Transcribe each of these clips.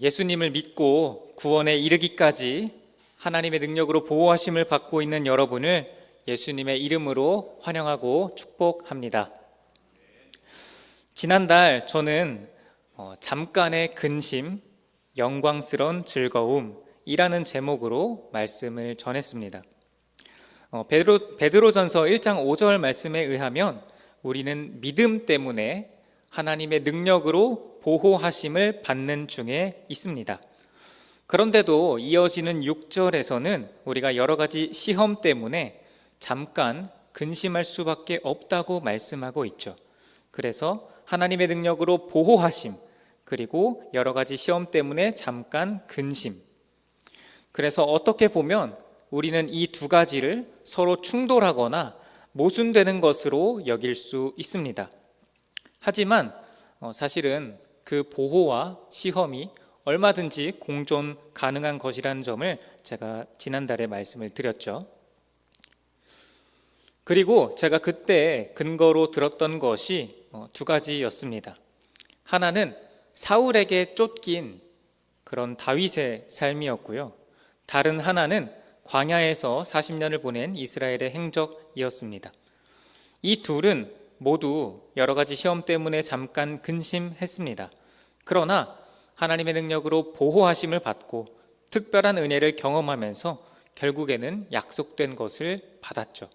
예수님을 믿고 구원에 이르기까지 하나님의 능력으로 보호하심을 받고 있는 여러분을 예수님의 이름으로 환영하고 축복합니다. 지난달 저는 잠깐의 근심, 영광스러운 즐거움이라는 제목으로 말씀을 전했습니다. 베드로전서 1장 5절 말씀에 의하면 우리는 믿음 때문에 하나님의 능력으로 보호하심을 받는 중에 있습니다. 그런데도 이어지는 6절에서는 우리가 여러 가지 시험 때문에 잠깐 근심할 수밖에 없다고 말씀하고 있죠. 그래서 하나님의 능력으로 보호하심, 그리고 여러 가지 시험 때문에 잠깐 근심. 그래서 어떻게 보면 우리는 이 두 가지를 서로 충돌하거나 모순되는 것으로 여길 수 있습니다. 하지만 사실은 그 보호와 시험이 얼마든지 공존 가능한 것이라는 점을 제가 지난달에 말씀을 드렸죠. 그리고 제가 그때 근거로 들었던 것이 두 가지였습니다. 하나는 사울에게 쫓긴 그런 다윗의 삶이었고요. 다른 하나는 광야에서 40년을 보낸 이스라엘의 행적이었습니다. 이 둘은 모두 여러 가지 시험 때문에 잠깐 근심했습니다. 그러나 하나님의 능력으로 보호하심을 받고 특별한 은혜를 경험하면서 결국에는 약속된 것을 받았죠.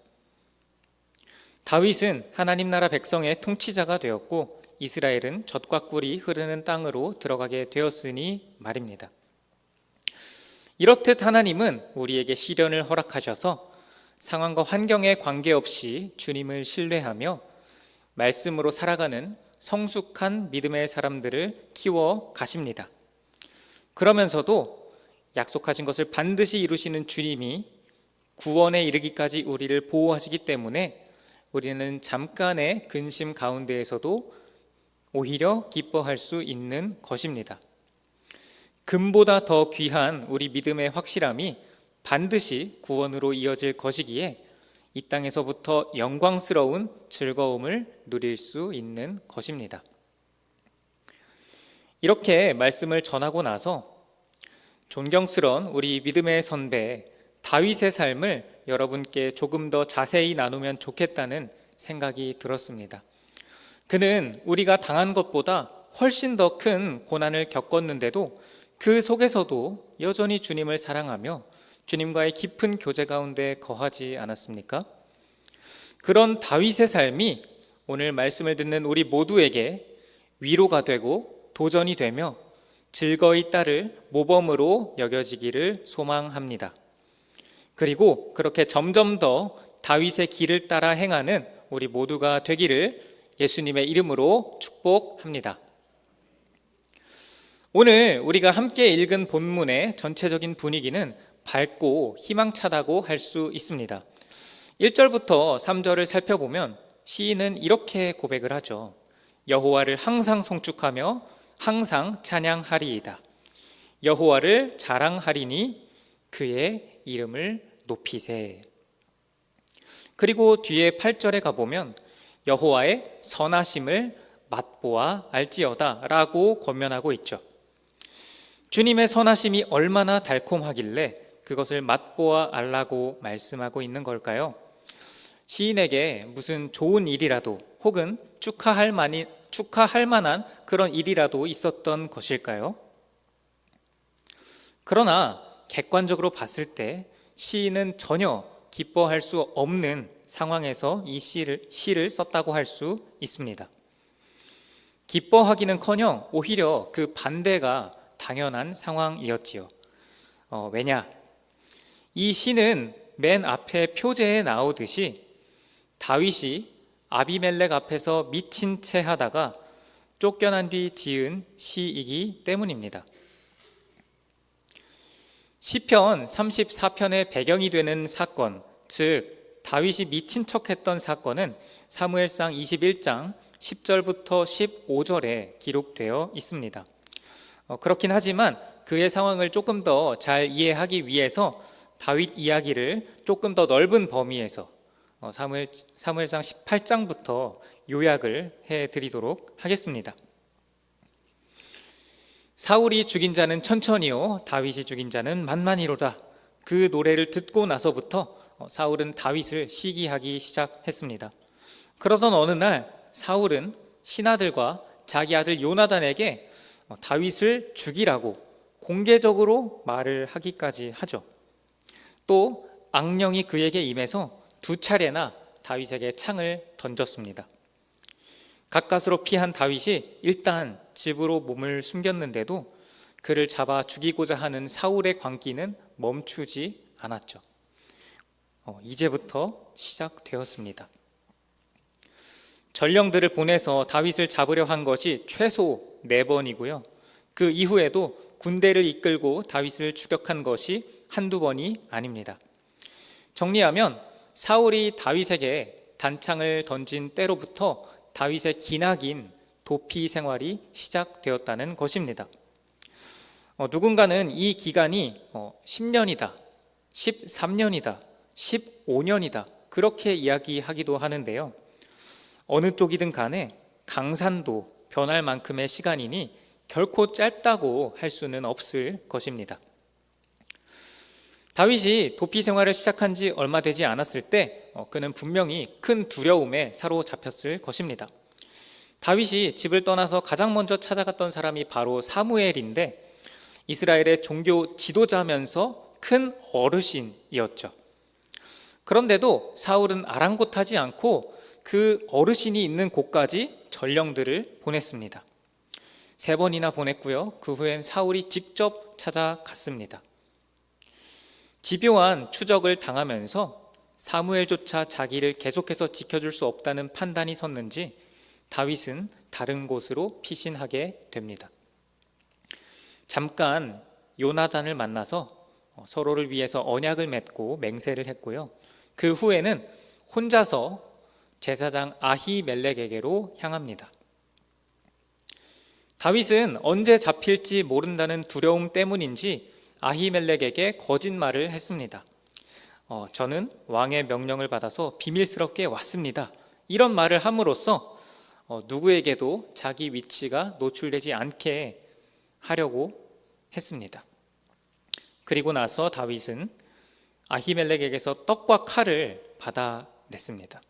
다윗은 하나님 나라 백성의 통치자가 되었고 이스라엘은 젖과 꿀이 흐르는 땅으로 들어가게 되었으니 말입니다. 이렇듯 하나님은 우리에게 시련을 허락하셔서 상황과 환경에 관계없이 주님을 신뢰하며 말씀으로 살아가는 성숙한 믿음의 사람들을 키워 가십니다. 그러면서도 약속하신 것을 반드시 이루시는 주님이 구원에 이르기까지 우리를 보호하시기 때문에 우리는 잠깐의 근심 가운데에서도 오히려 기뻐할 수 있는 것입니다. 금보다 더 귀한 우리 믿음의 확실함이 반드시 구원으로 이어질 것이기에 이 땅에서부터 영광스러운 즐거움을 누릴 수 있는 것입니다. 이렇게 말씀을 전하고 나서 존경스러운 우리 믿음의 선배 다윗의 삶을 여러분께 조금 더 자세히 나누면 좋겠다는 생각이 들었습니다. 그는 우리가 당한 것보다 훨씬 더 큰 고난을 겪었는데도 그 속에서도 여전히 주님을 사랑하며 주님과의 깊은 교제 가운데 거하지 않았습니까? 그런 다윗의 삶이 오늘 말씀을 듣는 우리 모두에게 위로가 되고 도전이 되며 즐거이 따를 모범으로 여겨지기를 소망합니다. 그리고 그렇게 점점 더 다윗의 길을 따라 행하는 우리 모두가 되기를 예수님의 이름으로 축복합니다. 오늘 우리가 함께 읽은 본문의 전체적인 분위기는 밝고 희망차다고 할 수 있습니다. 1절부터 3절을 살펴보면 시인은 이렇게 고백을 하죠. 여호와를 항상 송축하며 항상 찬양하리이다. 여호와를 자랑하리니 그의 이름을 높이세. 그리고 뒤에 8절에 가보면 여호와의 선하심을 맛보아 알지어다 라고 권면하고 있죠. 주님의 선하심이 얼마나 달콤하길래 그것을 맛보아 알라고 말씀하고 있는 걸까요? 시인에게 무슨 좋은 일이라도 혹은 축하할 만한 그런 일이라도 있었던 것일까요? 그러나 객관적으로 봤을 때 시인은 전혀 기뻐할 수 없는 상황에서 이 시를 썼다고 할 수 있습니다. 기뻐하기는커녕 오히려 그 반대가 당연한 상황이었지요. 왜냐? 이 시는 맨 앞에 표제에 나오듯이 다윗이 아비멜렉 앞에서 미친 채 하다가 쫓겨난 뒤 지은 시이기 때문입니다. 시편 34편의 배경이 되는 사건, 즉 다윗이 미친 척했던 사건은 사무엘상 21장 10절부터 15절에 기록되어 있습니다. 그렇긴 하지만 그의 상황을 조금 더 잘 이해하기 위해서 다윗 이야기를 조금 더 넓은 범위에서 사무엘상 18장부터 요약을 해드리도록 하겠습니다. 사울이 죽인 자는 천천히요 다윗이 죽인 자는 만만히로다. 그 노래를 듣고 나서부터 사울은 다윗을 시기하기 시작했습니다. 그러던 어느 날 사울은 신하들과 자기 아들 요나단에게 다윗을 죽이라고 공개적으로 말을 하기까지 하죠. 또 악령이 그에게 임해서 2차례나 다윗에게 창을 던졌습니다. 가까스로 피한 다윗이 일단 집으로 몸을 숨겼는데도 그를 잡아 죽이고자 하는 사울의 광기는 멈추지 않았죠. 이제부터 시작되었습니다. 전령들을 보내서 다윗을 잡으려 한 것이 최소 4번이고요. 그 이후에도 군대를 이끌고 다윗을 추격한 것이 한두 번이 아닙니다. 정리하면 사울이 다윗에게 단창을 던진 때로부터 다윗의 기나긴 도피 생활이 시작되었다는 것입니다. 누군가는 이 기간이 10년이다, 13년이다, 15년이다 그렇게 이야기하기도 하는데요. 어느 쪽이든 간에 강산도 변할 만큼의 시간이니 결코 짧다고 할 수는 없을 것입니다. 다윗이 도피 생활을 시작한 지 얼마 되지 않았을 때 그는 분명히 큰 두려움에 사로잡혔을 것입니다. 다윗이 집을 떠나서 가장 먼저 찾아갔던 사람이 바로 사무엘인데 이스라엘의 종교 지도자면서 큰 어르신이었죠. 그런데도 사울은 아랑곳하지 않고 그 어르신이 있는 곳까지 전령들을 보냈습니다. 3번이나 보냈고요. 그 후엔 사울이 직접 찾아갔습니다. 집요한 추적을 당하면서 사무엘조차 자기를 계속해서 지켜줄 수 없다는 판단이 섰는지 다윗은 다른 곳으로 피신하게 됩니다. 잠깐 요나단을 만나서 서로를 위해서 언약을 맺고 맹세를 했고요. 그 후에는 혼자서 제사장 아히멜렉에게로 향합니다. 다윗은 언제 잡힐지 모른다는 두려움 때문인지 아히멜렉에게 거짓말을 했습니다. 저는 왕의 명령을 받아서 비밀스럽게 왔습니다. 이런 말을 함으로써 누구에게도 자기 위치가 노출되지 않게 하려고 했습니다. 그리고 나서 다윗은 아히멜렉에게서 떡과 칼을 받아냈습니다.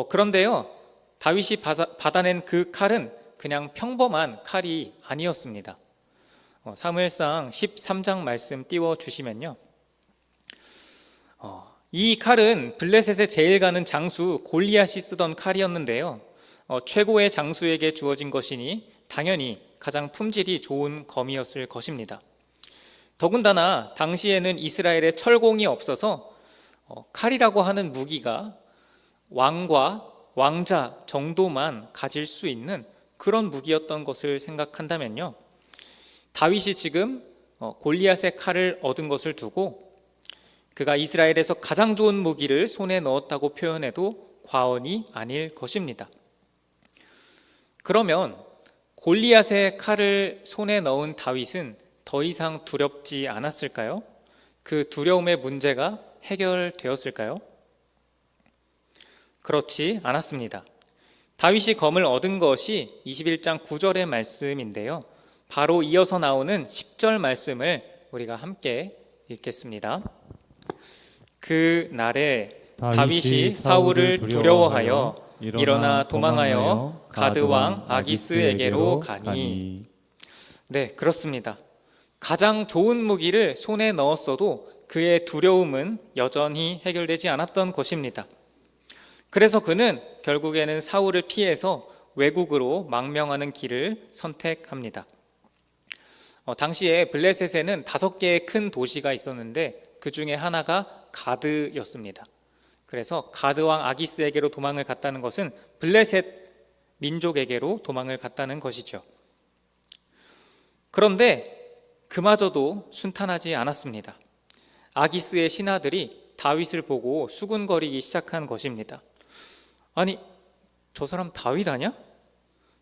그런데요, 다윗이 받아낸 그 칼은 그냥 평범한 칼이 아니었습니다. 사무엘상 13장 말씀 띄워주시면요, 이 칼은 블레셋의 제일 가는 장수 골리앗이 쓰던 칼이었는데요, 최고의 장수에게 주어진 것이니 당연히 가장 품질이 좋은 검이었을 것입니다. 더군다나 당시에는 이스라엘에 철공이 없어서 칼이라고 하는 무기가 왕과 왕자 정도만 가질 수 있는 그런 무기였던 것을 생각한다면요, 다윗이 지금 골리앗의 칼을 얻은 것을 두고 그가 이스라엘에서 가장 좋은 무기를 손에 넣었다고 표현해도 과언이 아닐 것입니다. 그러면 골리앗의 칼을 손에 넣은 다윗은 더 이상 두렵지 않았을까요? 그 두려움의 문제가 해결되었을까요? 그렇지 않았습니다. 다윗이 검을 얻은 것이 21장 9절의 말씀인데요, 바로 이어서 나오는 10절 말씀을 우리가 함께 읽겠습니다. 그 날에 다윗이 사울을 두려워하여 일어나 도망하여 가드 왕 아기스에게로 가니. 네, 그렇습니다. 가장 좋은 무기를 손에 넣었어도 그의 두려움은 여전히 해결되지 않았던 것입니다. 그래서 그는 결국에는 사울을 피해서 외국으로 망명하는 길을 선택합니다. 당시에 블레셋에는 5개의 큰 도시가 있었는데 그 중에 하나가 가드였습니다. 그래서 가드 왕 아기스에게로 도망을 갔다는 것은 블레셋 민족에게로 도망을 갔다는 것이죠. 그런데 그마저도 순탄하지 않았습니다. 아기스의 신하들이 다윗을 보고 수군거리기 시작한 것입니다. 아니, 저 사람 다윗 아냐?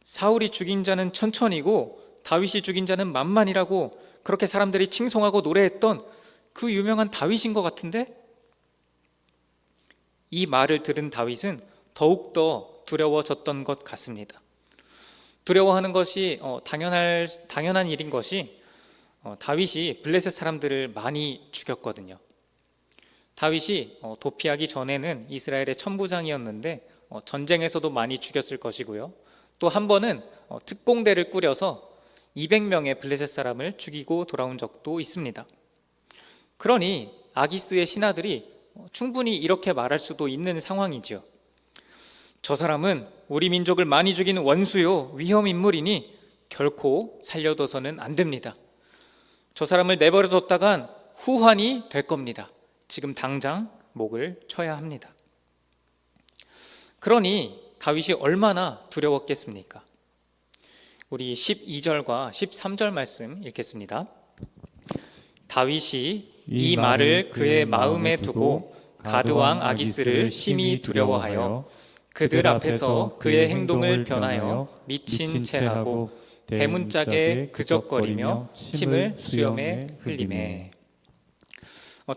사울이 죽인 자는 천천히고 다윗이 죽인 자는 만만이라고 그렇게 사람들이 칭송하고 노래했던 그 유명한 다윗인 것 같은데? 이 말을 들은 다윗은 더욱더 두려워졌던 것 같습니다. 두려워하는 것이 당연한 일인 것이 다윗이 블레셋 사람들을 많이 죽였거든요. 다윗이 도피하기 전에는 이스라엘의 천부장이었는데 전쟁에서도 많이 죽였을 것이고요. 또 한 번은 특공대를 꾸려서 200명의 블레셋 사람을 죽이고 돌아온 적도 있습니다. 그러니 아기스의 신하들이 충분히 이렇게 말할 수도 있는 상황이지요. 저 사람은 우리 민족을 많이 죽인 원수요 위험 인물이니 결코 살려둬서는 안 됩니다. 저 사람을 내버려뒀다간 후환이 될 겁니다. 지금 당장 목을 쳐야 합니다. 그러니 다윗이 얼마나 두려웠겠습니까? 우리 12절과 13절 말씀 읽겠습니다. 다윗이 이 말을 그의 마음에 두고 가드왕 아기스를 심히 두려워하여 그들 앞에서 그의 행동을 변하여 미친 채하고 대문짝에 그적거리며 침을 수염에 흘리매.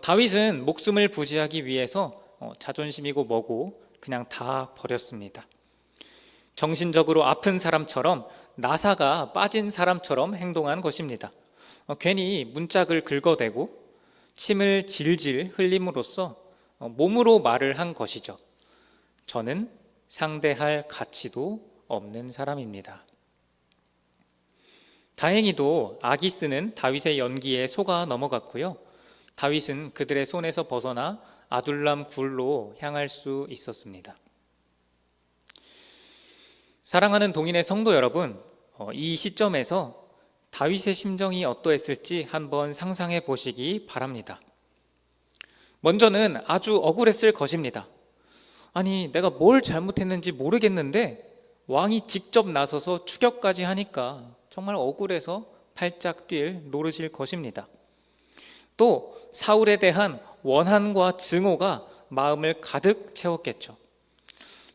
다윗은 목숨을 부지하기 위해서 자존심이고 뭐고 그냥 다 버렸습니다. 정신적으로 아픈 사람처럼 나사가 빠진 사람처럼 행동한 것입니다. 괜히 문짝을 긁어대고 침을 질질 흘림으로써 몸으로 말을 한 것이죠. 저는 상대할 가치도 없는 사람입니다. 다행히도 아기스는 다윗의 연기에 속아 넘어갔고요. 다윗은 그들의 손에서 벗어나 아둘람 굴로 향할 수 있었습니다. 사랑하는 동인의 성도 여러분, 이 시점에서 다윗의 심정이 어떠했을지 한번 상상해 보시기 바랍니다. 먼저는 아주 억울했을 것입니다. 아니, 내가 뭘 잘못했는지 모르겠는데 왕이 직접 나서서 추격까지 하니까 정말 억울해서 팔짝 뛸 노릇일 것입니다. 또 사울에 대한 원한과 증오가 마음을 가득 채웠겠죠.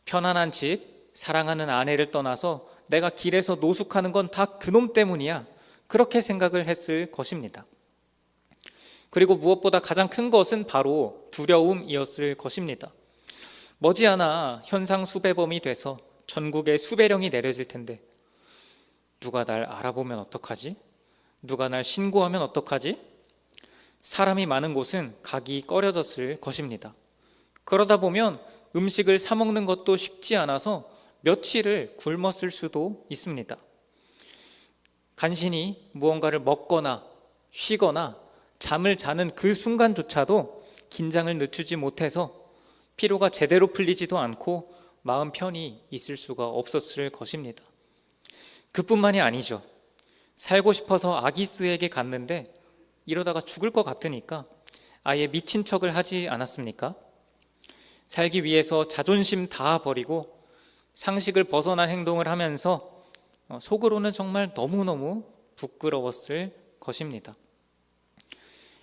편안한 집, 사랑하는 아내를 떠나서 내가 길에서 노숙하는 건 다 그놈 때문이야, 그렇게 생각을 했을 것입니다. 그리고 무엇보다 가장 큰 것은 바로 두려움이었을 것입니다. 머지않아 현상 수배범이 돼서 전국에 수배령이 내려질 텐데 누가 날 알아보면 어떡하지? 누가 날 신고하면 어떡하지? 사람이 많은 곳은 가기 꺼려졌을 것입니다. 그러다 보면 음식을 사 먹는 것도 쉽지 않아서 며칠을 굶었을 수도 있습니다. 간신히 무언가를 먹거나 쉬거나 잠을 자는 그 순간조차도 긴장을 늦추지 못해서 피로가 제대로 풀리지도 않고 마음 편히 있을 수가 없었을 것입니다. 그뿐만이 아니죠. 살고 싶어서 아기스에게 갔는데 이러다가 죽을 것 같으니까 아예 미친 척을 하지 않았습니까? 살기 위해서 자존심 다 버리고 상식을 벗어난 행동을 하면서 속으로는 정말 너무너무 부끄러웠을 것입니다.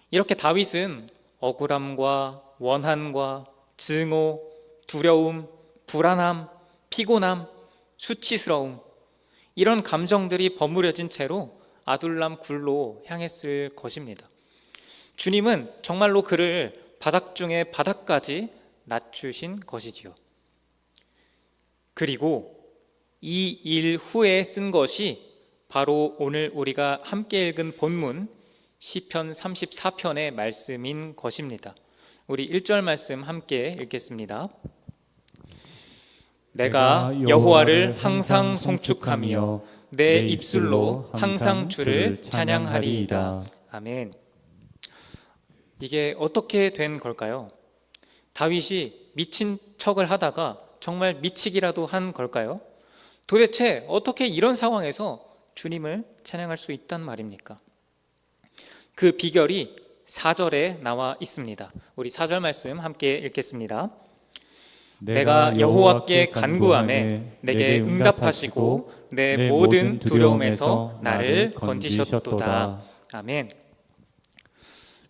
이렇게 다윗은 억울함과 원한과 증오, 두려움, 불안함, 피곤함, 수치스러움, 이런 감정들이 버무려진 채로 아둘람 굴로 향했을 것입니다. 주님은 정말로 그를 바닥 중에 바닥까지 낮추신 것이지요. 그리고 이 일 후에 쓴 것이 바로 오늘 우리가 함께 읽은 본문 시편 34편의 말씀인 것입니다. 우리 1절 말씀 함께 읽겠습니다. 내가 여호와를 항상 송축하며 내 입술로 항상 주를 찬양하리이다. 아멘. 이게 어떻게 된 걸까요? 다윗이 미친 척을 하다가 정말 미치기라도 한 걸까요? 도대체 어떻게 이런 상황에서 주님을 찬양할 수 있단 말입니까? 그 비결이 4절에 나와 있습니다. 우리 4절 말씀 함께 읽겠습니다. 내가 여호와께 간구하매 내게 응답하시고 내 모든 두려움에서 나를 건지셨도다. 아멘.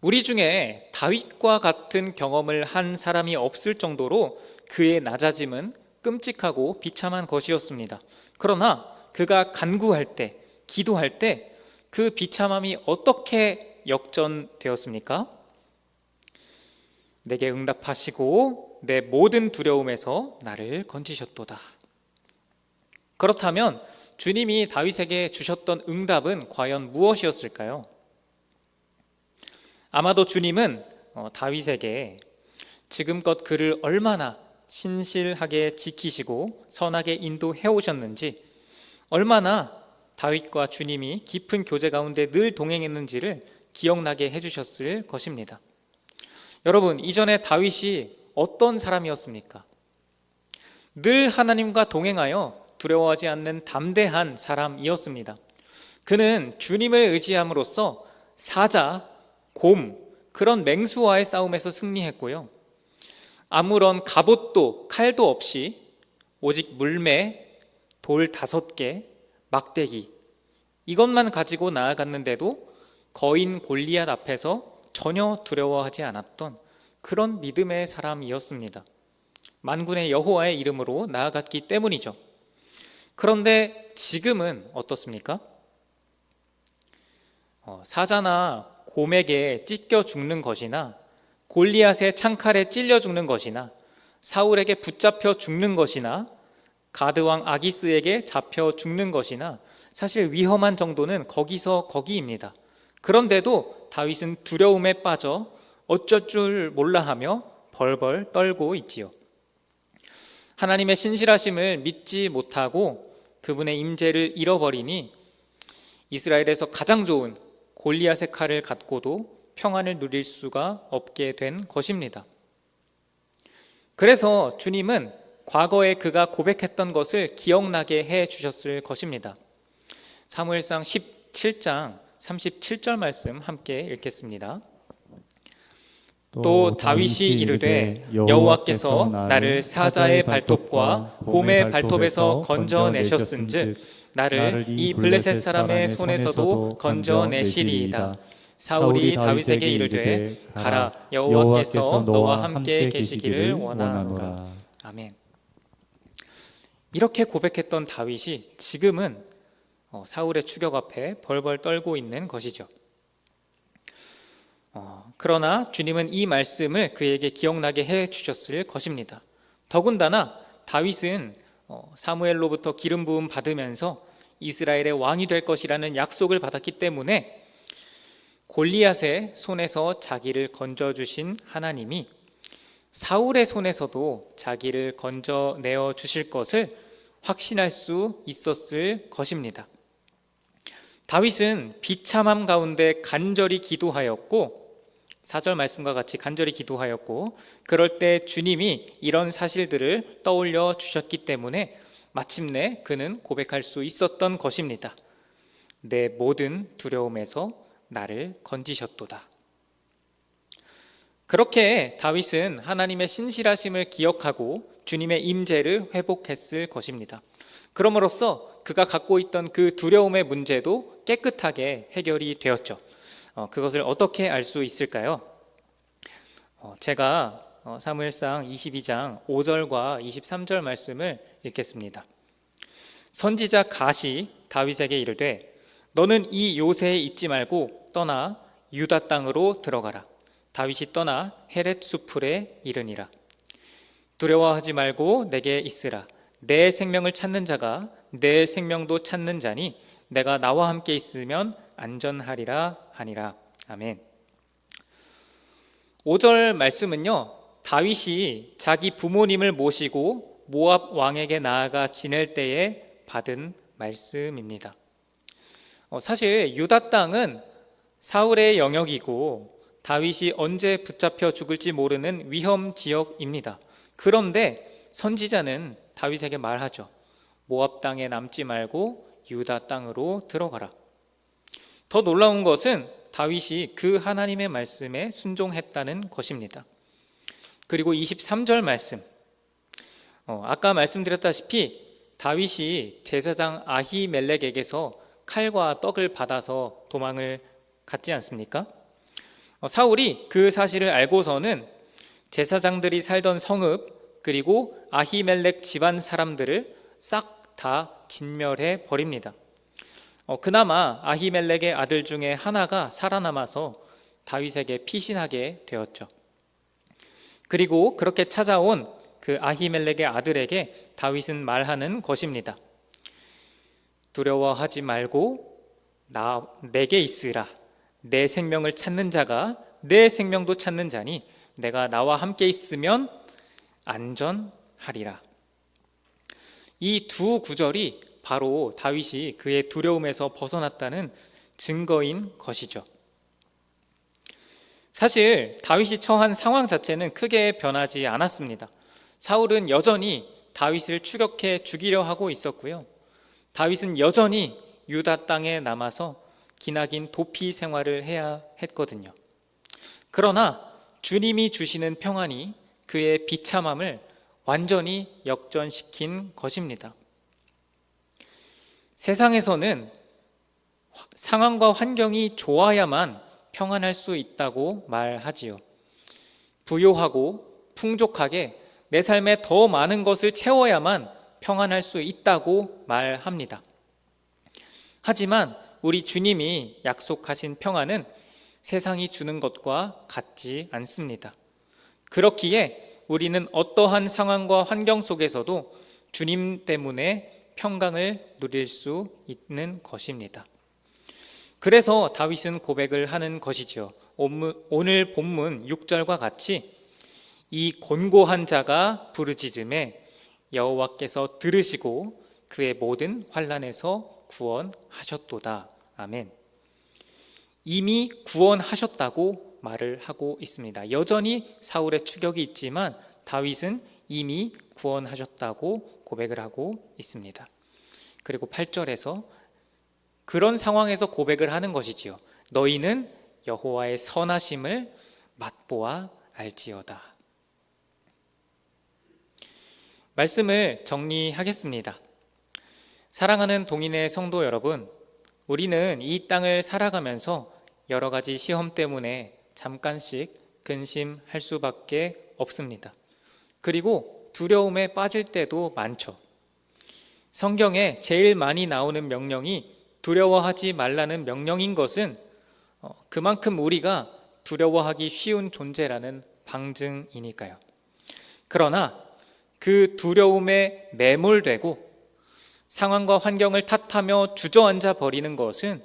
우리 중에 다윗과 같은 경험을 한 사람이 없을 정도로 그의 낮아짐은 끔찍하고 비참한 것이었습니다. 그러나 그가 간구할 때, 기도할 때 그 비참함이 어떻게 역전되었습니까? 내게 응답하시고 내 모든 두려움에서 나를 건지셨도다. 그렇다면 주님이 다윗에게 주셨던 응답은 과연 무엇이었을까요? 아마도 주님은 다윗에게 지금껏 그를 얼마나 신실하게 지키시고 선하게 인도해 오셨는지, 얼마나 다윗과 주님이 깊은 교제 가운데 늘 동행했는지를 기억나게 해주셨을 것입니다. 여러분, 이전에 다윗이 어떤 사람이었습니까? 늘 하나님과 동행하여 두려워하지 않는 담대한 사람이었습니다. 그는 주님을 의지함으로써 사자, 곰, 그런 맹수와의 싸움에서 승리했고요. 아무런 갑옷도 칼도 없이 오직 물매, 돌 5개, 막대기, 이것만 가지고 나아갔는데도 거인 골리앗 앞에서 전혀 두려워하지 않았던 그런 믿음의 사람이었습니다. 만군의 여호와의 이름으로 나아갔기 때문이죠. 그런데 지금은 어떻습니까? 사자나 곰에게 찢겨 죽는 것이나 골리앗의 창칼에 찔려 죽는 것이나 사울에게 붙잡혀 죽는 것이나 가드왕 아기스에게 잡혀 죽는 것이나 사실 위험한 정도는 거기서 거기입니다. 그런데도 다윗은 두려움에 빠져 어쩔 줄 몰라 하며 벌벌 떨고 있지요. 하나님의 신실하심을 믿지 못하고 그분의 임재를 잃어버리니 이스라엘에서 가장 좋은 골리앗의 칼을 갖고도 평안을 누릴 수가 없게 된 것입니다. 그래서 주님은 과거에 그가 고백했던 것을 기억나게 해 주셨을 것입니다. 사무엘상 17장 37절 말씀 함께 읽겠습니다. 또 다윗이 이르되 여호와께서 나를 사자의 발톱과 곰의 발톱에서 건져내셨은즉 나를 이 블레셋 사람의 손에서도 건져내시리이다. 사울이 다윗에게 이르되 가라, 여호와께서 너와 함께 계시기를 원하노라. 아멘. 이렇게 고백했던 다윗이 지금은 사울의 추격 앞에 벌벌 떨고 있는 것이죠. 그러나 주님은 이 말씀을 그에게 기억나게 해 주셨을 것입니다. 더군다나 다윗은 사무엘로부터 기름 부음 받으면서 이스라엘의 왕이 될 것이라는 약속을 받았기 때문에 골리앗의 손에서 자기를 건져주신 하나님이 사울의 손에서도 자기를 건져내어 주실 것을 확신할 수 있었을 것입니다. 다윗은 비참함 가운데 간절히 기도하였고, 4절 말씀과 같이 간절히 기도하였고, 그럴 때 주님이 이런 사실들을 떠올려 주셨기 때문에 마침내 그는 고백할 수 있었던 것입니다. 내 모든 두려움에서 나를 건지셨도다. 그렇게 다윗은 하나님의 신실하심을 기억하고 주님의 임재를 회복했을 것입니다. 그럼으로써 그가 갖고 있던 그 두려움의 문제도 깨끗하게 해결이 되었죠. 그것을 어떻게 알 수 있을까요? 제가 사무엘상 22장 5절과 23절 말씀을 읽겠습니다. 선지자 갓이 다윗에게 이르되 너는 이 요새에 있지 말고 떠나 유다 땅으로 들어가라. 다윗이 떠나 헤렛 수풀에 이르니라. 두려워하지 말고 내게 있으라. 내 생명을 찾는 자가 내 생명도 찾는 자니 내가 나와 함께 있으면 안전하리라 하니라. 아멘. 5절 말씀은요, 다윗이 자기 부모님을 모시고 모압 왕에게 나아가 지낼 때에 받은 말씀입니다. 사실 유다 땅은 사울의 영역이고 다윗이 언제 붙잡혀 죽을지 모르는 위험 지역입니다. 그런데 선지자는 다윗에게 말하죠. 모압 땅에 남지 말고 유다 땅으로 들어가라. 더 놀라운 것은 다윗이 그 하나님의 말씀에 순종했다는 것입니다. 그리고 23절 말씀, 아까 말씀드렸다시피 다윗이 제사장 아히멜렉에게서 칼과 떡을 받아서 도망을 갔지 않습니까? 사울이 그 사실을 알고서는 제사장들이 살던 성읍 그리고 아히멜렉 집안 사람들을 싹 다 진멸해 버립니다. 그나마 아히멜렉의 아들 중에 하나가 살아남아서 다윗에게 피신하게 되었죠. 그리고 그렇게 찾아온 그 아히멜렉의 아들에게 다윗은 말하는 것입니다. 두려워하지 말고 내게 있으라. 내 생명을 찾는 자가 내 생명도 찾는 자니 내가 나와 함께 있으면 안전하리라. 이 두 구절이 바로 다윗이 그의 두려움에서 벗어났다는 증거인 것이죠. 사실 다윗이 처한 상황 자체는 크게 변하지 않았습니다. 사울은 여전히 다윗을 추격해 죽이려 하고 있었고요. 다윗은 여전히 유다 땅에 남아서 기나긴 도피 생활을 해야 했거든요. 그러나 주님이 주시는 평안이 그의 비참함을 완전히 역전시킨 것입니다. 세상에서는 상황과 환경이 좋아야만 평안할 수 있다고 말하지요. 부요하고 풍족하게 내 삶에 더 많은 것을 채워야만 평안할 수 있다고 말합니다. 하지만 우리 주님이 약속하신 평안은 세상이 주는 것과 같지 않습니다. 그렇기에 우리는 어떠한 상황과 환경 속에서도 주님 때문에 평강을 누릴 수 있는 것입니다. 그래서 다윗은 고백을 하는 것이죠. 오늘 본문 6절과 같이 이 곤고한 자가 부르짖음에 여호와께서 들으시고 그의 모든 환난에서 구원하셨도다. 아멘. 이미 구원하셨다고 말을 하고 있습니다. 여전히 사울의 추격이 있지만 다윗은 이미 구원하셨다고 고백을 하고 있습니다. 그리고 8절에서 그런 상황에서 고백을 하는 것이지요. 너희는 여호와의 선하심을 맛보아 알지어다. 말씀을 정리하겠습니다. 사랑하는 동인의 성도 여러분, 우리는 이 땅을 살아가면서 여러 가지 시험 때문에 잠깐씩 근심할 수밖에 없습니다. 그리고 두려움에 빠질 때도 많죠. 성경에 제일 많이 나오는 명령이 두려워하지 말라는 명령인 것은 그만큼 우리가 두려워하기 쉬운 존재라는 방증이니까요. 그러나 그 두려움에 매몰되고 상황과 환경을 탓하며 주저앉아 버리는 것은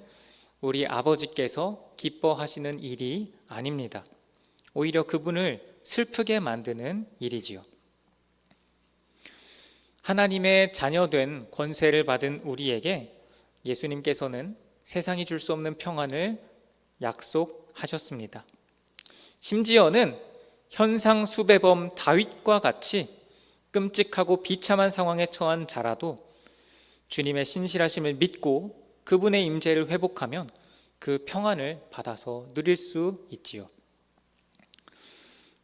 우리 아버지께서 기뻐하시는 일이 아닙니다. 오히려 그분을 슬프게 만드는 일이지요. 하나님의 자녀된 권세를 받은 우리에게 예수님께서는 세상이 줄 수 없는 평안을 약속하셨습니다. 심지어는 현상수배범 다윗과 같이 끔찍하고 비참한 상황에 처한 자라도 주님의 신실하심을 믿고 그분의 임재를 회복하면 그 평안을 받아서 누릴 수 있지요.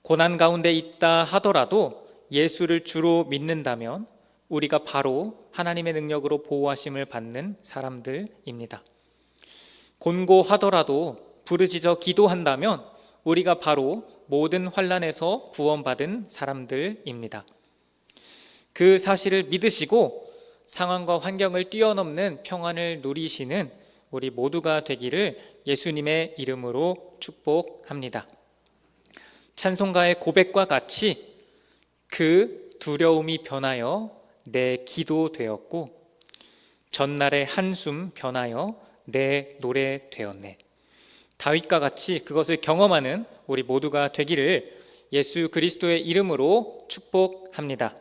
고난 가운데 있다 하더라도 예수를 주로 믿는다면 우리가 바로 하나님의 능력으로 보호하심을 받는 사람들입니다. 곤고하더라도 부르짖어 기도한다면 우리가 바로 모든 환난에서 구원받은 사람들입니다. 그 사실을 믿으시고 상황과 환경을 뛰어넘는 평안을 누리시는 우리 모두가 되기를 예수님의 이름으로 축복합니다. 찬송가의 고백과 같이 그 두려움이 변하여 내 기도 되었고 전날의 한숨 변하여 내 노래 되었네. 다윗과 같이 그것을 경험하는 우리 모두가 되기를 예수 그리스도의 이름으로 축복합니다.